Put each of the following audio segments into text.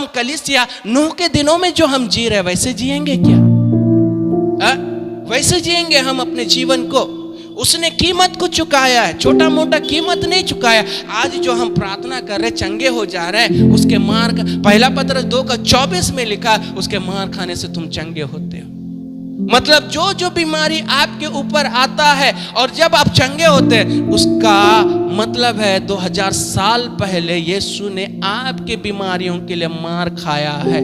हम कलीसिया नूह के दिनों में जो हम जी रहे वैसे जिएंगे क्या? वैसे जिएंगे हम अपने जीवन को? उसने कीमत को चुकाया है, छोटा मोटा कीमत नहीं चुकाया। आज जो हम प्रार्थना कर रहे चंगे हो जा रहे हैं, उसके मार पहला पत्रस 2:24 में लिखा, उसके मार खाने से तुम चंगे होते हो। मतलब जो जो बीमारी आपके ऊपर आता है और जब आप चंगे होते हैं, उसका मतलब है 2000 साल पहले यीशु ने आपके बीमारियों के लिए मार खाया है।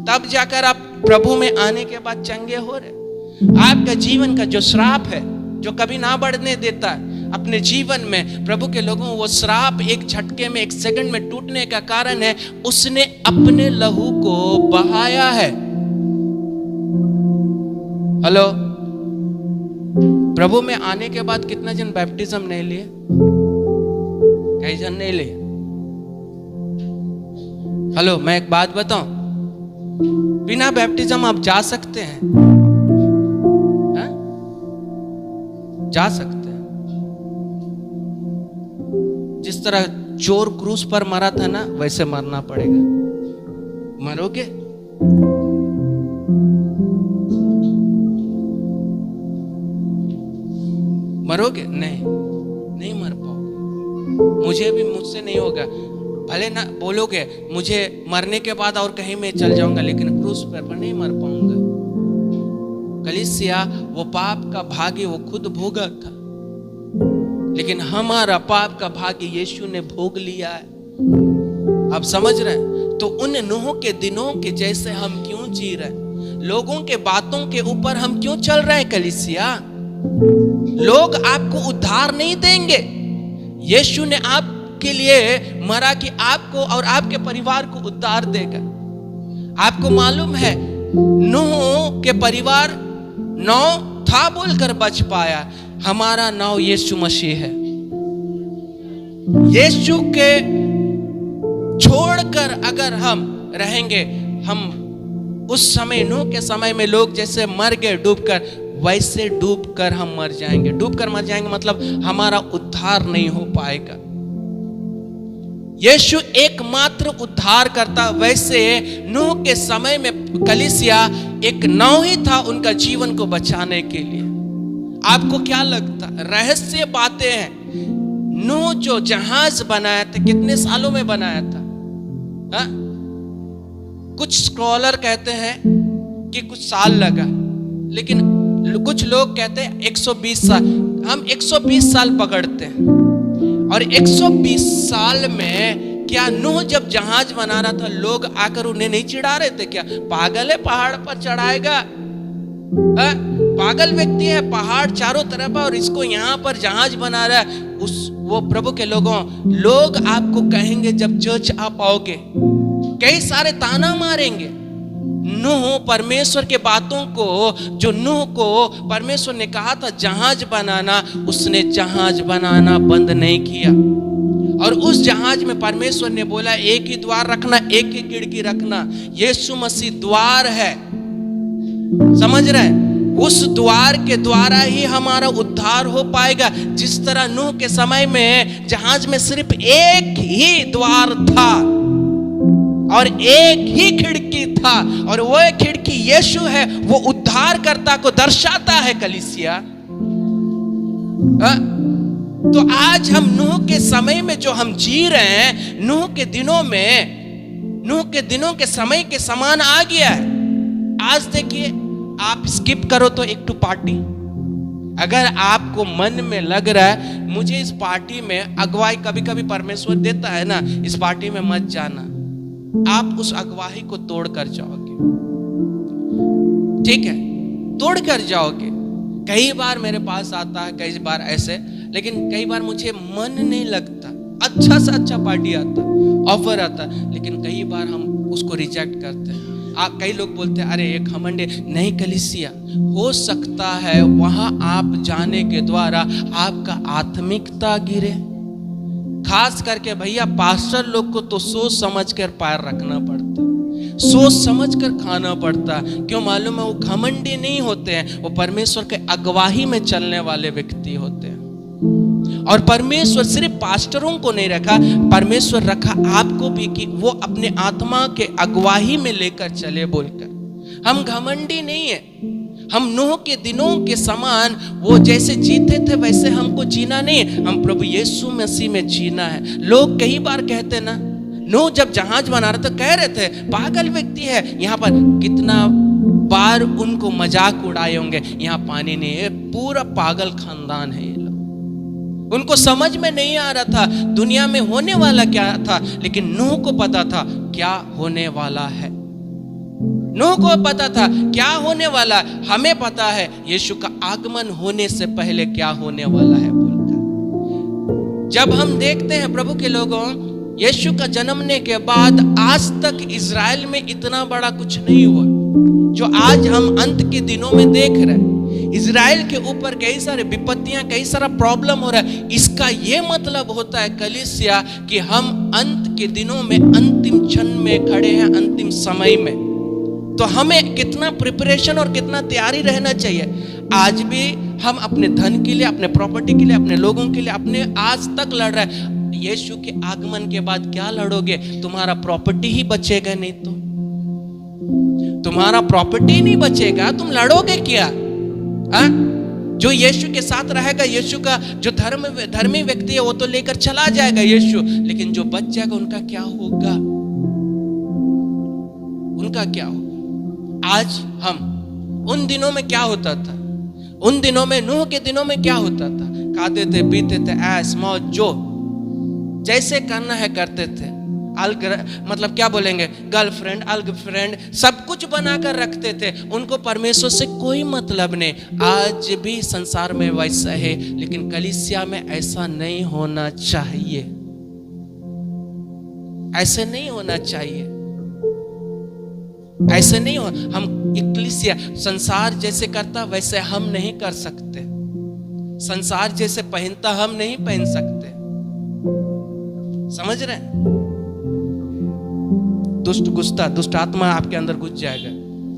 तब जाकर आप प्रभु में आने के बाद चंगे हो रहे। आपका जीवन का जो श्राप है, जो कभी ना बढ़ने देता है अपने जीवन में, प्रभु के लोगों, वो श्राप एक झटके में, एक सेकंड में टूटने का कारण है उसने अपने लहू को बहाया है। हेलो, प्रभु में आने के बाद कितना जन बैप्टिज्म नहीं लिए? कई जन नहीं लिए। हेलो, मैं एक बात बताऊं, बिना बैप्टिज्म आप जा सकते हैं, जा सकते हैं। जिस तरह चोर क्रूस पर मरा था ना, वैसे मरना पड़ेगा। मरोगे? मरोगे? नहीं मर पाओगे। मुझसे नहीं होगा। भले ना बोलोगे मुझे मरने के बाद और कहीं मैं चल जाऊंगा, लेकिन क्रूस पर नहीं मर पाऊंगा। कलीसिया वो पाप का भागी वो खुद भोगा था, लेकिन हमारा पाप का भागी यीशु ने भोग लिया है। आप समझ रहे हैं? तो उन नूह के दिनों के जैसे हम क्यों जी रहे हैं? लोगों के बातों के ऊपर हम क्यों चल रहे हैं? कलीसिया, लोग आपको उद्धार नहीं देंगे। यीशु ने आपके लिए मरा कि आपको और आपके परिवार को उद्धार देगा। आपको मालूम है नूह के परिवार 9 था बोलकर बच पाया। हमारा नाम यीशु मसीह है। यीशु के छोड़कर अगर हम रहेंगे, हम उस समय नूह के समय में लोग जैसे मर गए डूबकर, वैसे डूबकर हम मर जाएंगे। डूबकर मर जाएंगे मतलब हमारा उद्धार नहीं हो पाएगा। यीशु एकमात्र उद्धार करता। वैसे नूह के समय में कलीसिया एक नाव ही था उनका जीवन को बचाने के लिए। आपको क्या लगता? रहस्य बातें हैं। नूह जो जहाज बनाया था कितने सालों में बनाया था? कुछ स्कॉलर कहते हैं कि कुछ साल लगा, लेकिन कुछ लोग कहते हैं 120 साल। हम 120 साल पकड़ते हैं। और 120 साल में क्या नूह जब जहाज बना रहा था, लोग आकर उन्हें नहीं चिढ़ा रहे थे क्या? पागल है, पहाड़ पर चढ़ाएगा, पागल व्यक्ति है, पहाड़ चारों तरफ और इसको यहाँ पर जहाज बना रहा है। वो प्रभु के लोगों, लोग आपको कहेंगे जब चर्च आ पाओगे, कई सारे ताना मारेंगे। नूह परमेश्वर के बातों को, जो नूह को परमेश्वर ने कहा था जहाज बनाना, उसने जहाज बनाना बंद नहीं किया। और उस जहाज में परमेश्वर ने बोला एक ही द्वार रखना, एक ही खिड़की रखना। यीशु मसीह द्वार है, समझ रहे हैं? उस द्वार के द्वारा ही हमारा उद्धार हो पाएगा। जिस तरह नूह के समय में जहाज में सिर्फ एक ही द्वार था और एक ही खिड़की था, और वो खिड़की यीशु है। वो उद्धारकर्ता को दर्शाता है कलीसिया। तो आज हम नूह के समय में जो हम जी रहे हैं, नूह के दिनों के समय के समान आ गया है। आज देखिए, आप स्किप करो तो एक पार्टी, अगर आपको मन में लग रहा है मुझे इस पार्टी में अगुवाई कभी कभी परमेश्वर देता है ना, इस पार्टी में मत जाना, आप उस अगुवाई को तोड़ कर जाओगे। ठीक है, तोड़ कर जाओगे। कई बार मेरे पास आता है, कई बार ऐसे, लेकिन कई बार मुझे मन नहीं लगता। अच्छा से अच्छा पार्टी आता, ऑफर आता, लेकिन कई बार हम उसको रिजेक्ट करते हैं। कई लोग बोलते हैं अरे एक घमंड नहीं। कलीसिया, हो सकता है वहां आप जाने के द्वारा आपका आत्मिकता गिरे। खास करके भैया पास्टर लोग को तो सोच समझ कर पैर रखना पड़ता, सोच समझ कर खाना पड़ता। क्यों मालूम है? वो घमंडी नहीं होते हैं, वो परमेश्वर के अगुवाई में चलने वाले व्यक्ति होते हैं। और परमेश्वर सिर्फ पास्टरों को नहीं रखा, परमेश्वर रखा आपको भी कि वो अपने आत्मा के अगुवाही में लेकर चले बोलकर। हम घमंडी नहीं है, हम नूह के दिनों के समान वो जैसे जीते थे वैसे हमको जीना नहीं है, हम प्रभु यीशु मसीह में जीना है। लोग कई बार कहते ना, नूह जब जहाज बना रहे तो कह रहे थे पागल व्यक्ति है, यहाँ पर कितना बार उनको मजाक उड़ाए होंगे, यहाँ पानी नहीं है, पूरा पागल खानदान है ये लोग। उनको समझ में नहीं आ रहा था दुनिया में होने वाला क्या था, लेकिन नूह को पता था क्या होने वाला है। नूह को पता था क्या होने वाला, हमें पता है यीशु का आगमन होने से पहले क्या होने वाला है बोलकर। जब हम देखते हैं प्रभु के लोगों, यीशु का जन्मने के बाद आज तक इजराइल में इतना बड़ा कुछ नहीं हुआ जो आज हम अंत के दिनों में देख रहे हैं। इजराइल के ऊपर कई सारे विपत्तियां, कई सारा प्रॉब्लम हो रहा है। इसका यह मतलब होता है कलीसिया कि हम अंत के दिनों में अंतिम क्षण में खड़े हैं, अंतिम समय में। तो हमें कितना प्रिपरेशन और कितना तैयारी रहना चाहिए। आज भी हम अपने धन के लिए, अपने प्रॉपर्टी के लिए, अपने लोगों के लिए, अपने आज तक लड़ रहे हैं। यीशु के आगमन के बाद क्या लड़ोगे? तुम्हारा प्रॉपर्टी ही बचेगा नहीं तो, तुम्हारा प्रॉपर्टी नहीं बचेगा, तुम लड़ोगे क्या? जो यीशु के साथ रहेगा, यीशु का जो धर्मी व्यक्ति है वो तो लेकर चला जाएगा यीशु, लेकिन जो बच जाएगा उनका क्या होगा? उनका क्या होगा? आज हम उन दिनों में क्या होता था, उन दिनों में नूह के दिनों में क्या होता था? खाते थे, पीते थे, ऐश मौज जो जैसे करना है करते थे। मतलब क्या बोलेंगे, गर्लफ्रेंड, अलगफ्रेंड सब कुछ बनाकर रखते थे। उनको परमेश्वर से कोई मतलब नहीं। आज भी संसार में वैसा है, लेकिन कलीसिया में ऐसा नहीं होना चाहिए, ऐसे नहीं होना चाहिए, ऐसे नहीं हो। हम कलीसिया संसार जैसे करता वैसे हम नहीं कर सकते, संसार जैसे पहनता हम नहीं पहन सकते। समझ रहे हैं? दुष्ट आत्मा आपके अंदर घुस जाएगा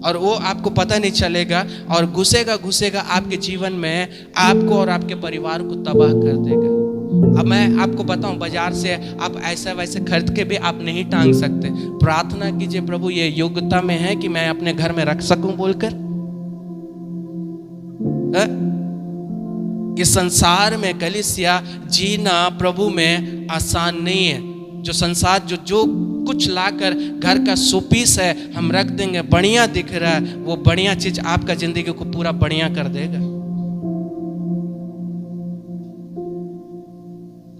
और वो आपको पता नहीं चलेगा, और घुसेगा आपके जीवन में, आपको और आपके परिवार को तबाह कर देगा। अब मैं आपको बताऊं, बाजार से आप ऐसा वैसे खरीद के भी आप नहीं टांग सकते। प्रार्थना कीजिए, प्रभु ये योग्यता में है कि मैं अपने घर में रख सकूं बोलकर। इस संसार में कलीसिया जीना प्रभु में आसान नहीं है। जो संसार जो कुछ लाकर घर का शोपीस है हम रख देंगे, बढ़िया दिख रहा है, वो बढ़िया चीज आपका जिंदगी को पूरा बढ़िया कर देगा।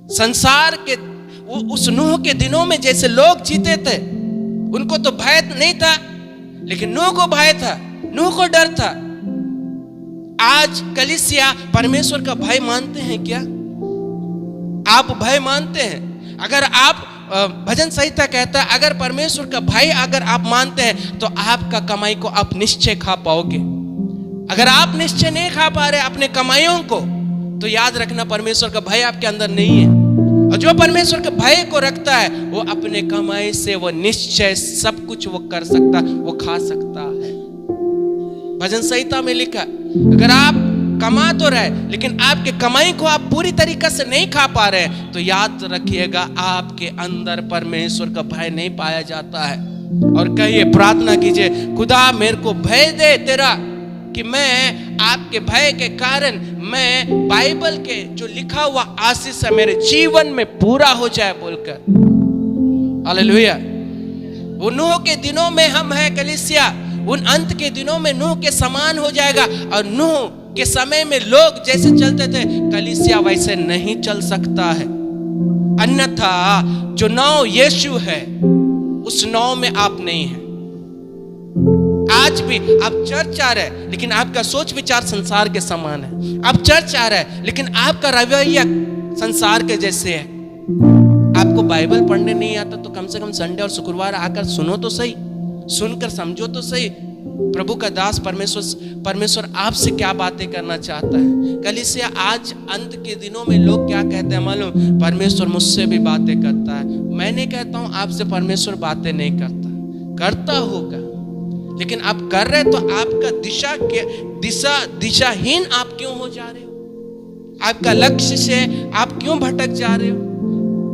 संसार के उस नूह के दिनों में जैसे लोग जीते थे, उनको तो भय नहीं था, लेकिन नूह को भय था, नूह को डर था। आज कलीसिया परमेश्वर का भय मानते हैं क्या? आप भय मानते हैं? अगर आप भजन संहिता कहता है अगर परमेश्वर का भय अगर आप मानते हैं तो आपका कमाई को आप निश्चय खा पाओगे। अगर आप निश्चय नहीं खा पा रहे अपने कमाइयों को, तो याद रखना परमेश्वर का भय आपके अंदर नहीं है। और जो परमेश्वर के भय को रखता है वो अपने कमाई से वो निश्चय सब कुछ वो कर सकता, वो खा सकता है। भजन संहिता में लिखा, अगर आप कमा तो रहे लेकिन आपके कमाई को आप पूरी तरीके से नहीं खा पा रहे, तो याद रखिएगा आपके अंदर परमेश्वर का भय नहीं पाया जाता है। और कहिए, प्रार्थना कीजिए, खुदा मेरे को भय दे तेरा, कि मैं आपके भय के कारण मैं बाइबल के जो लिखा हुआ आशीष है मेरे जीवन में पूरा हो जाए बोलकर। हालेलुया। वो नूह के दिनों में हम हैं कलीसिया, उन अंत के दिनों में नूह के समान हो जाएगा। और नूह के समय में लोग जैसे चलते थे कलीसिया वैसे नहीं चल सकता है। अन्यथा जो नाव यीशु है उस नाव में आप नहीं हैं। आज भी आप चर्च आ रहे हैं लेकिन आपका सोच विचार संसार के समान है। आप चर्च आ रहे हैं लेकिन आपका रवैया संसार के जैसे है। आपको बाइबल पढ़ने नहीं आता तो कम से कम संडे और शुक्रवार आकर सुनो तो सही, सुनकर समझो तो सही प्रभु का दास परमेश्वर आपसे क्या बातें करना चाहता है। कलीसिया आज अंत के दिनों में लोग क्या कहते हैं मालूम? परमेश्वर मुझसे भी बातें करता है। मैं नहीं कहता हूं आपसे परमेश्वर बातें नहीं करता होगा, लेकिन आप कर रहे तो आपका दिशाहीन आप क्यों हो जा रहे हो? आपका लक्ष्य से आप क्यों भटक जा रहे हो?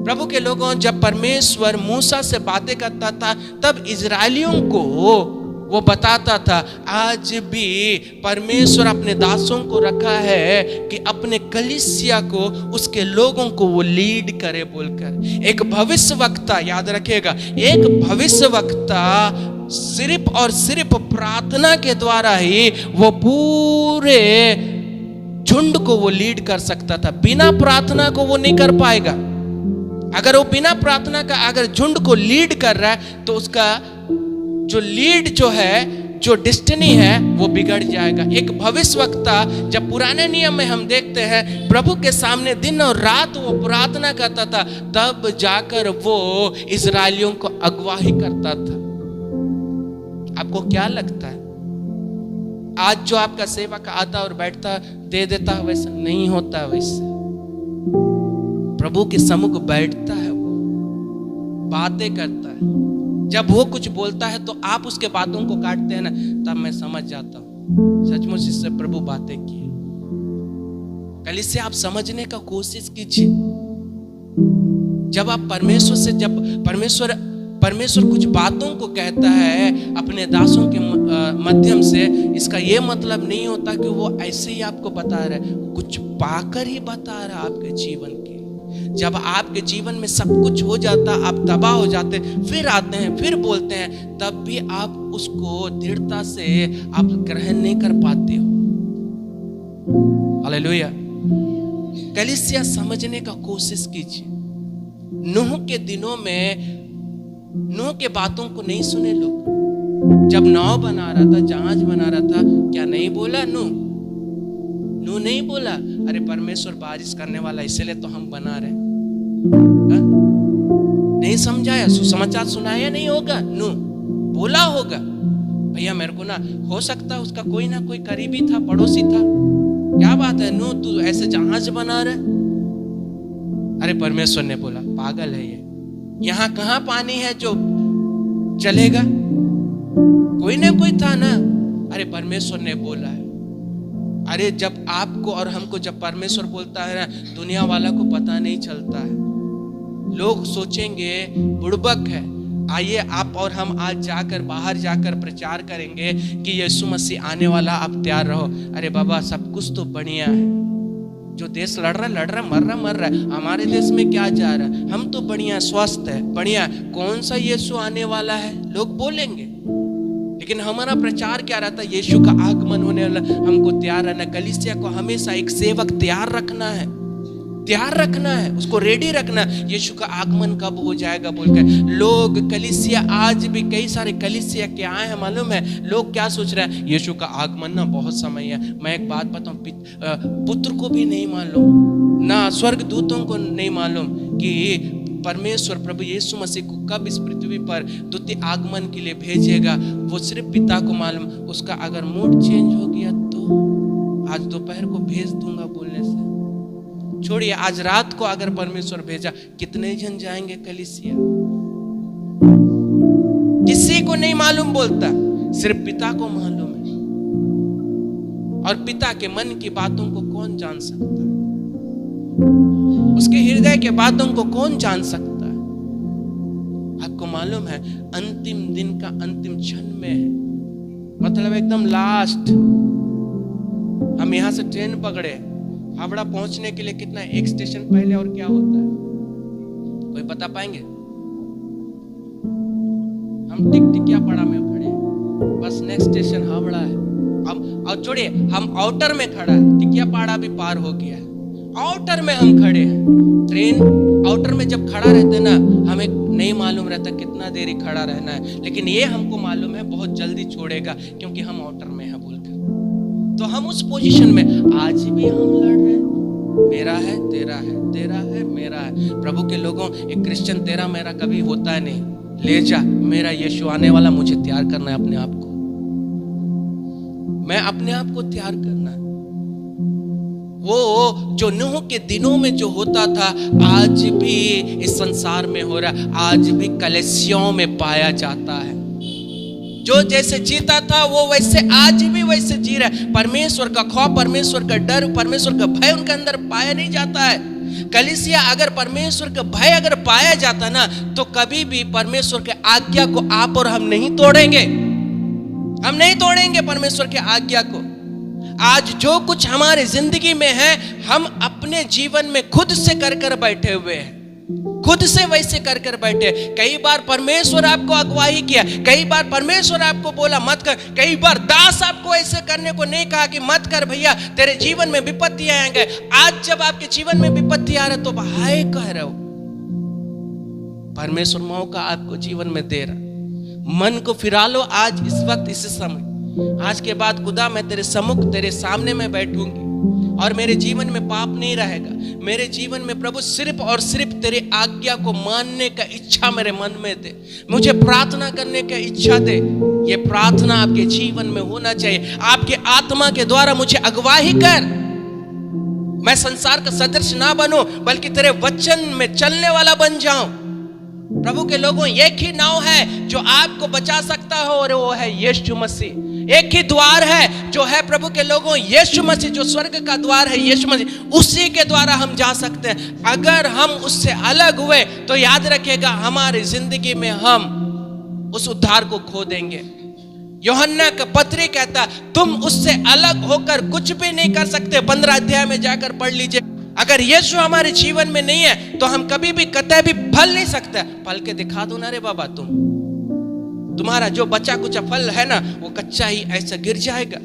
प्रभु के लोगों, जब परमेश्वर मूसा से बातें करता था तब इजरायलियों को वो बताता था, आज भी परमेश्वर अपने दासों को रखा है कि अपने कलीसिया को, उसके लोगों को वो लीड करे बोलकर। एक भविष्यवक्ता, याद रखिएगा, एक भविष्यवक्ता सिर्फ और सिर्फ प्रार्थना के द्वारा ही वो पूरे झुंड को वो लीड कर सकता था। बिना प्रार्थना को वो नहीं कर पाएगा। अगर वो बिना प्रार्थना का अगर झुंड को लीड कर रहा है तो उसका जो लीड जो है, जो डेस्टिनी है, वो बिगड़ जाएगा। एक भविष्यवक्ता, जब पुराने नियम में हम देखते हैं प्रभु के सामने दिन और रात वो प्रार्थना करता था, तब जाकर वो इजरायलियों को अगुवाही करता था। आपको क्या लगता है आज जो आपका सेवक आता और बैठता दे देता, वैसा नहीं होता। वैसे प्रभु के सम्मुख बैठता है, वो बातें करता है। जब वो कुछ बोलता है तो आप उसके बातों को काटते हैं ना, तब मैं समझ जाता हूं सचमुच इससे प्रभु बातें की। कल इससे आप समझने का कोशिश कीजिए। जब आप परमेश्वर से, जब परमेश्वर कुछ बातों को कहता है अपने दासों के माध्यम से, इसका ये मतलब नहीं होता कि वो ऐसे ही आपको बता रहा है, कुछ पाकर ही बता रहा है आपके जीवन के। जब आपके जीवन में सब कुछ हो जाता, आप तबाह हो जाते, फिर आते हैं, फिर बोलते हैं, तब भी आप उसको दृढ़ता से आप ग्रहण नहीं कर पाते हो। हालेलुया। कलीसिया समझने का कोशिश कीजिए। नूह के दिनों में नूह के बातों को नहीं सुने लोग। जब नाव बना रहा था, जहाज बना रहा था, क्या नहीं बोला नूह नहीं बोला, अरे परमेश्वर बारिश करने वाला इसलिए तो हम बना रहे। नहीं समझाया, सुसमाचार सुनाया नहीं होगा, नूह बोला होगा, भैया मेरे को ना, हो सकता है उसका कोई ना कोई करीबी था, पड़ोसी था, क्या बात है नूह तू ऐसे जहाज बना रहे? अरे परमेश्वर ने बोला, पागल है ये, यहां कहां पानी है जो चलेगा? कोई ना कोई था ना। अरे परमेश्वर ने बोला है। अरे जब आपको और हमको जब परमेश्वर बोलता है ना, दुनिया वाला को पता नहीं चलता है। लोग सोचेंगे बुड़बक है। आइए आप और हम आज जाकर, बाहर जाकर प्रचार करेंगे कि यीशु मसीह आने वाला, आप तैयार रहो। अरे बाबा सब कुछ तो बढ़िया है, जो देश लड़ रहा मर रहा है, हमारे देश में क्या जा रहा है? हम तो बढ़िया, स्वस्थ है, बढ़िया, कौन सा यीशु आने वाला है लोग बोलेंगे। लेकिन हमारा प्रचार क्या रहता है? यीशु का आगमन होने वाला, हमको तैयार रहना। कलीसिया को हमेशा एक सेवक तैयार रखना है, उसको रेडी रखना। यीशु का आगमन कब हो जाएगा बोलकर लोग, कलीसिया आज भी कई सारे कलीसिया क्या है मालूम है? लोग क्या सोच रहे हैं? यीशु का आगमन ना बहुत समय है। मैं एक बात बताऊं, पुत्र को भी नहीं मालूम, ना स्वर्ग दूतों को नहीं मालूम कि परमेश्वर प्रभु यीशु मसीह को कब इस पृथ्वी पर द्वितीय आगमन के लिए भेजेगा। वो सिर्फ पिता को मालूम। उसका अगर मूड चेंज हो गया तो आज दोपहर को भेज दूंगा बोलने से छोड़िए, आज रात को अगर परमेश्वर भेजा, कितने जन जाएंगे कलीसिया? किसी को नहीं मालूम बोलता, सिर्फ पिता को मालूम है। और पिता के मन की बातों को कौन जान सकता है? उसके हृदय के बातों को कौन जान सकता है? आपको मालूम है अंतिम दिन का अंतिम क्षण में है, मतलब एकदम लास्ट। हम यहां से ट्रेन पकड़े, हावड़ा पहुंचने के लिए कितना, एक स्टेशन पहले और क्या होता है कोई बता पाएंगे? हम टिकियापाड़ा में खड़े, बस नेक्स्ट स्टेशन हावड़ा है। हम और छोड़िए, हम आउटर में खड़ा है, टिकियापाड़ा भी पार हो गया है, आउटर में हम खड़े हैं। ट्रेन आउटर में जब खड़ा रहते ना, हमें नहीं मालूम रहता कितना देरी खड़ा रहना है, लेकिन ये हमको मालूम है बहुत जल्दी छोड़ेगा क्योंकि हम आउटर में है बोलकर। तो हम उस पोजीशन में आज भी हम लड़ रहे हैं, मेरा है तेरा है, तेरा है मेरा है। प्रभु के लोगों, एक क्रिश्चियन तेरा मेरा कभी होता है नहीं। ले जा, मेरा यीशु आने वाला, मुझे तैयार करना है अपने आप को, मैं अपने आप को तैयार करना है। वो जो नूह के दिनों में जो होता था, आज भी इस संसार में हो रहा है, आज भी कलीसियाओं में पाया जाता है। जो जैसे जीता था वो वैसे आज भी वैसे जी रहा है। परमेश्वर का खौफ, परमेश्वर का डर, परमेश्वर का भय उनके अंदर पाया नहीं जाता है। कलीसिया, अगर परमेश्वर का भय अगर पाया जाता ना, तो कभी भी परमेश्वर के आज्ञा को आप और हम नहीं तोड़ेंगे। हम नहीं तोड़ेंगे परमेश्वर के आज्ञा को। आज जो कुछ हमारे जिंदगी में है, हम अपने जीवन में खुद से कर बैठे हुए हैं, खुद से वैसे कर बैठे। कई बार परमेश्वर आपको अगुवाई किया, कई बार परमेश्वर आपको बोला मत कर, कई बार दास आपको ऐसे करने को नहीं कहा कि मत कर भैया, तेरे जीवन में विपत्ति आएंगे। आज जब आपके जीवन में विपत्ति आ रहा है तो हाय कह रहे हो। परमेश्वर मौका आपको जीवन में दे रहा, मन को फिरा लो आज, इस वक्त, इस समय। आज के बाद खुदा मैं तेरे सम्मुख, तेरे सामने में बैठूंगी और मेरे जीवन में पाप नहीं रहेगा। मेरे जीवन में प्रभु सिर्फ और सिर्फ तेरे आज्ञा को मानने का इच्छा मेरे मन में दे, मुझे प्रार्थना करने का इच्छा दे। ये प्रार्थना आपके जीवन में होना चाहिए। आपके आत्मा के द्वारा मुझे अगुवाही कर, मैं संसार का सदृश ना बनूं, बल्कि तेरे वचन में चलने वाला बन जाऊं। प्रभु के लोगों, एक ही नाव है जो आपको बचा सकता हो और वो है यीशु मसीह। एक ही द्वार है जो है प्रभु के लोगों, यीशु मसीह, जो स्वर्ग का द्वार है यीशु मसीह, उसी के द्वारा हम जा सकते हैं। अगर हम उससे अलग हुए तो याद रखिएगा हमारी जिंदगी में हम उस उद्धार को खो देंगे। यूहन्ना का पत्री कहता तुम उससे अलग होकर कुछ भी नहीं कर सकते। 15 अध्याय में जाकर पढ़ लीजिए। अगर यीशु हमारे जीवन में नहीं है तो हम कभी भी कतई भी फल नहीं सकते। फल के दिखा दो ना रे बाबा, तुम्हारा जो बचा कुछ फल है ना, वो कच्चा ही ऐसा गिर जाएगा।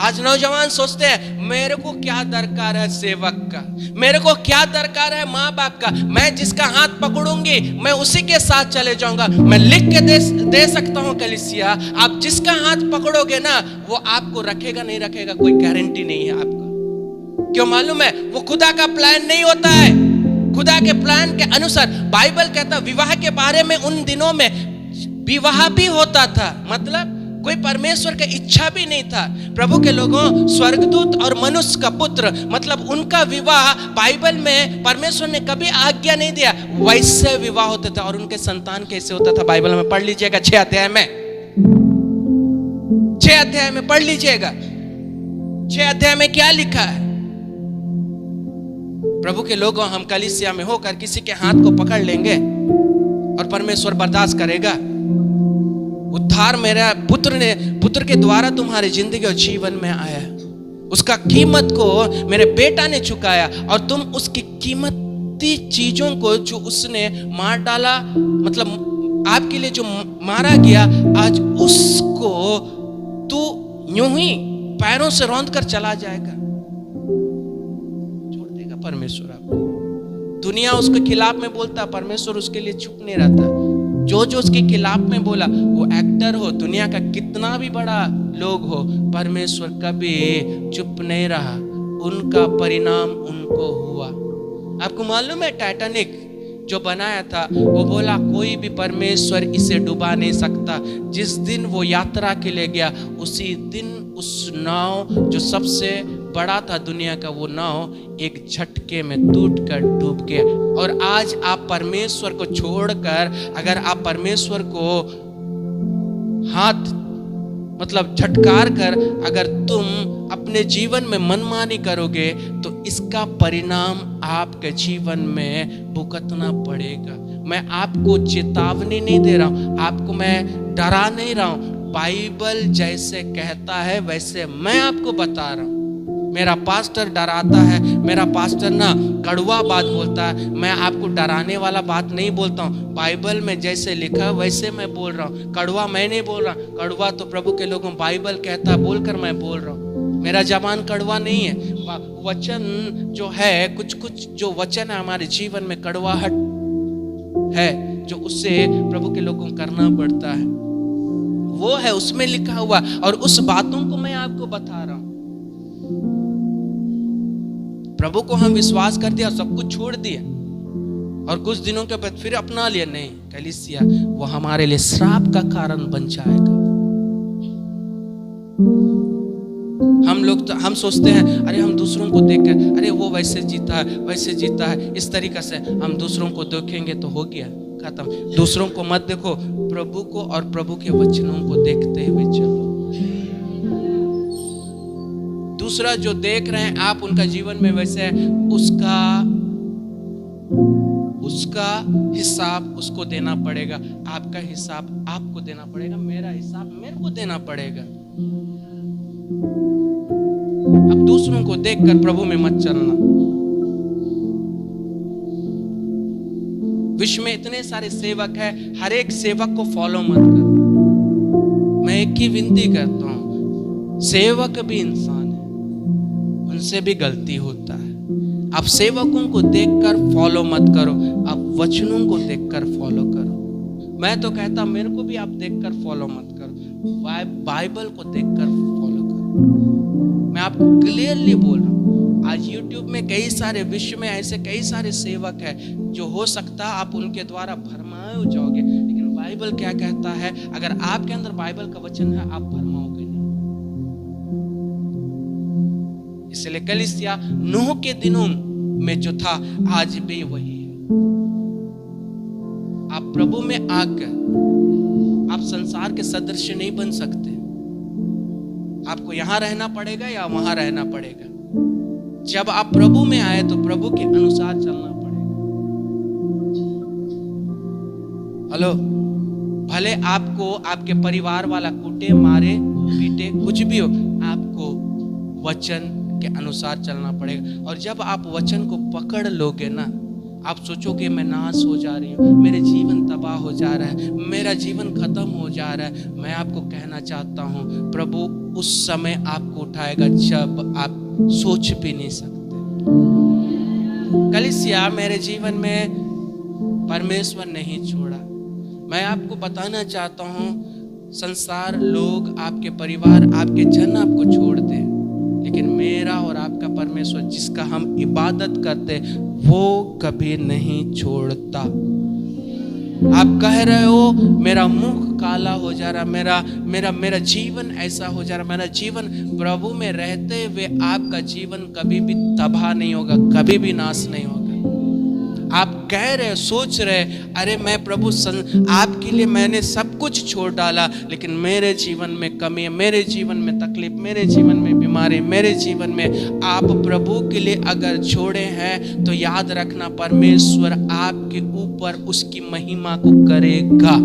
आज नौजवान सोचते हैं मेरे को क्या दरकार है सेवक का, मेरे को क्या दरकार है माँ बाप का, मैं जिसका हाथ पकड़ूंगी मैं उसी के साथ चले जाऊंगा। मैं लिख के दे सकता हूं कलीसिया, आप जिसका हाथ पकड़ोगे ना वो आपको रखेगा नहीं रखेगा कोई गारंटी नहीं है आपका। क्यों मालूम है? वो खुदा का प्लान नहीं होता है। खुदा के प्लान के अनुसार बाइबल कहता विवाह के बारे में उन दिनों में विवाह भी होता था, मतलब कोई परमेश्वर की इच्छा भी नहीं था। प्रभु के लोगों, स्वर्गदूत और मनुष्य का पुत्र, मतलब उनका विवाह बाइबल में परमेश्वर ने कभी आज्ञा नहीं दिया, वैसे विवाह होता था। और उनके संतान कैसे होता था बाइबल में पढ़ लीजिएगा 6 अध्याय में, 6 अध्याय में पढ़ लीजिएगा। 6 अध्याय में क्या लिखा है? प्रभु के लोगों, हम कलीसिया में होकर किसी के हाथ को पकड़ लेंगे और परमेश्वर बर्दाश्त करेगा। उद्धार मेरा पुत्र के द्वारा तुम्हारी जिंदगी और जीवन में आया। उसका कीमत को मेरे बेटा ने चुकाया और तुम उसकी कीमती चीजों को जो उसने मार डाला, मतलब आपके लिए जो मारा गया, आज उसको तू यूं ही पैरों से रौंद कर चला जाएगा। छोड़ देगा परमेश्वर आपको। दुनिया उसके खिलाफ में बोलता, परमेश्वर उसके लिए चुप नहीं रहता। जो उसके खिलाफ में बोला, वो एक्टर हो, दुनिया का कितना भी बड़ा लोग हो, परमेश्वर कभी चुप नहीं रहा। उनका परिणाम उनको हुआ। आपको मालूम है टाइटैनिक जो बनाया था, वो बोला कोई भी परमेश्वर इसे डुबा नहीं सकता। जिस दिन वो यात्रा के लिए गया, उसी दिन उस नाव जो सबसे बड़ा था दुनिया का, वो नाव एक झटके में टूटकर डूब गया। और आज आप परमेश्वर को छोड़कर, अगर आप परमेश्वर को हाथ मतलब झटकार कर अगर तुम अपने जीवन में मनमानी करोगे, तो इसका परिणाम आपके जीवन में भुगतना पड़ेगा। मैं आपको चेतावनी नहीं दे रहा हूं, आपको मैं डरा नहीं रहा हूं। बाइबल जैसे कहता है वैसे मैं आपको बता रहा हूं। मेरा पास्टर डराता है, मेरा पास्टर ना कड़वा बात बोलता है, मैं आपको डराने वाला बात नहीं बोलता हूँ। बाइबल में जैसे लिखा है वैसे मैं बोल रहा हूँ, कड़वा मैं नहीं बोल रहा। कड़वा तो प्रभु के लोगों बाइबल कहता है बोलकर मैं बोल रहा हूँ। मेरा जबान कड़वा नहीं है। वचन जो है, कुछ जो वचन है हमारे जीवन में कड़वाहट है, जो उससे प्रभु के लोगों को करना पड़ता है, वो है उसमें लिखा हुआ। और उस बातों को मैं आपको बता रहा हूँ। प्रभु को हम विश्वास कर दिया, सब कुछ छोड़ दिया और कुछ दिनों के बाद फिर अपना लिया, नहीं कलीसिया, वो हमारे लिए श्राप का कारण बन जाएगा। हम सोचते हैं अरे हम दूसरों को देखकर, अरे वो वैसे जीता है, वैसे जीता है, इस तरीके से हम दूसरों को देखेंगे तो हो गया। खत्म। दूसरों को मत देखो, प्रभु को और प्रभु के वचनों को देखते हुए चलो। दूसरा जो देख रहे हैं आप उनका जीवन में वैसे है, उसका हिसाब उसको देना पड़ेगा, आपका हिसाब आपको देना पड़ेगा, मेरा हिसाब मेरे को देना पड़ेगा। अब दूसरों को देखकर प्रभु में मत चलना। विश्व में इतने सारे सेवक हैं, हर एक सेवक को फॉलो मत करो। मैं एक ही विनती करता हूं, सेवक भी इंसान है, उनसे भी गलती होता है। आप सेवकों को देखकर फॉलो मत करो, आप वचनों को देखकर फॉलो करो। मैं तो कहता मेरे को भी आप देखकर फॉलो मत करो, बाइबल को देखकर फॉलो करो। मैं आपको क्लियरली बोल रहा हूँ, आज यूट्यूब में कई सारे, विश्व में ऐसे कई सारे सेवक हैं जो हो सकता है आप उनके द्वारा भरमाए हो जाओगे, लेकिन बाइबल क्या कहता है, अगर आपके अंदर बाइबल का वचन है आप भरमाओगे नहीं। इसलिए कलीसिया नूह के दिनों में जो था आज भी वही है। आप प्रभु में आकर आप संसार के सदृश नहीं बन सकते। आपको यहां रहना पड़ेगा या वहां रहना पड़ेगा। जब आप प्रभु में आए तो प्रभु के अनुसार चलना पड़ेगा। हेलो, भले आपको आपके परिवार वाला कूटे, मारे, पीटे, कुछ भी हो, आपको वचन के अनुसार चलना पड़ेगा। और जब आप वचन को पकड़ लोगे ना, आप सोचोगे मैं नाश हो जा रही हूँ, मेरे जीवन तबाह हो जा रहा है, मेरा जीवन खत्म हो जा रहा है। मैं आपको कहना चाहता हूँ, प्रभु उस समय आपको उठाएगा जब आप सोच भी नहीं सकते। कलीसिया मेरे जीवन में परमेश्वर नहीं छोड़ा। मैं आपको बताना चाहता हूँ, संसार, लोग, आपके परिवार, आपके जन आपको छोड़ दे, लेकिन मेरा और आपका परमेश्वर जिसका हम इबादत करते वो कभी नहीं छोड़ता। आप कह रहे हो मेरा मुख काला हो जा रहा, मेरा जीवन ऐसा हो जा रहा, मेरा जीवन, प्रभु में रहते हुए आपका जीवन कभी भी तबाह नहीं होगा, कभी भी नाश नहीं होगा। आप कह रहे, सोच रहे, अरे मैं प्रभु आपके लिए मैंने सब कुछ छोड़ डाला, लेकिन मेरे जीवन में कमी है, मेरे जीवन में तकलीफ, मेरे जीवन में बीमारी, मेरे जीवन में, आप प्रभु के लिए अगर छोड़े हैं तो याद रखना परमेश्वर आपके ऊपर उसकी महिमा को करेगा।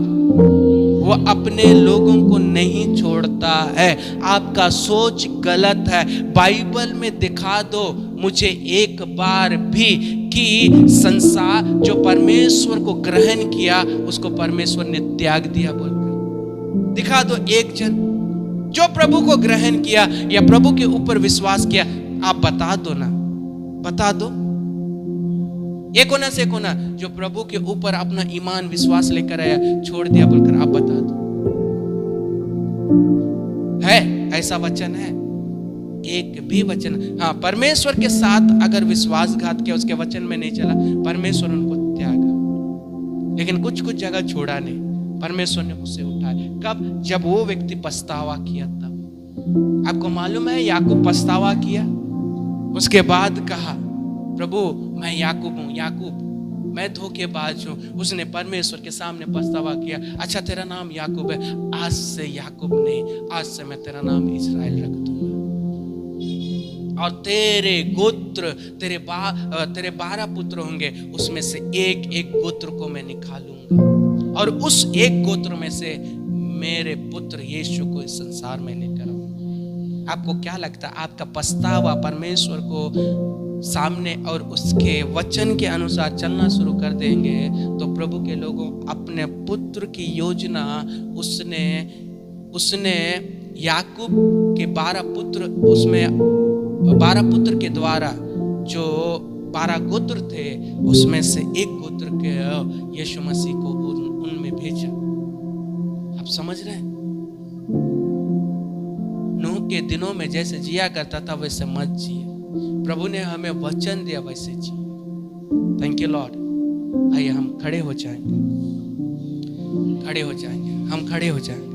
वो अपने लोगों को नहीं छोड़ता है। आपका सोच गलत है। बाइबल में दिखा दो मुझे एक बार भी कि संसार जो परमेश्वर को ग्रहण किया उसको परमेश्वर ने त्याग दिया बोलकर दिखा दो। एक जन जो प्रभु को ग्रहण किया या प्रभु के ऊपर विश्वास किया, आप बता दो ना, बता दो। एक होना से कोना जो प्रभु के ऊपर अपना ईमान विश्वास लेकर आया, छोड़ दिया बोलकर आप बता दो। है ऐसा वचन है? एक भी वचन? हाँ, परमेश्वर के साथ अगर विश्वासघात किया, उसके वचन में नहीं चला, परमेश्वर उनको त्यागा। लेकिन कुछ कुछ जगह छोड़ा नहीं, परमेश्वर ने उसे उठाया। कब? जब वो व्यक्ति पछतावा किया तब। आपको मालूम है याकूब पछतावा किया, उसके बाद कहा प्रभु मैं याकूब हूँ, याकूब मैं धोखेबाज हूँ। उसने परमेश्वर के सामने पछतावा किया। अच्छा तेरा नाम याकूब है, आज से याकूब नहीं, आज से मैं तेरा नाम इस्राएल रख दूंगा और तेरे गोत्र, तेरे 12 पुत्र होंगे, उसमें से एक एक गोत्र को मैं निकालूंगा और उस एक गोत्र में से मेरे पुत्र यीशु को इस संसार में लेकर आऊंगा। आपको क्या लगता है? आपका पछतावा परमेश्वर को सामने और उसके वचन के अनुसार चलना शुरू कर देंगे तो प्रभु के लोगों अपने पुत्र की योजना उसने याकूब के 12 पुत्र, उसमें 12 पुत्र के द्वारा जो 12 गोत्र थे उसमें से एक गोत्र के यीशु मसीह को उनमें भेजा। आप समझ रहे हैं? नूह के दिनों में जैसे जिया करता था वैसे मत जिए। प्रभु ने हमें वचन दिया वैसे जिए। Thank you Lord. आइए हम खड़े हो जाएंगे, हम खड़े हो जाएंगे।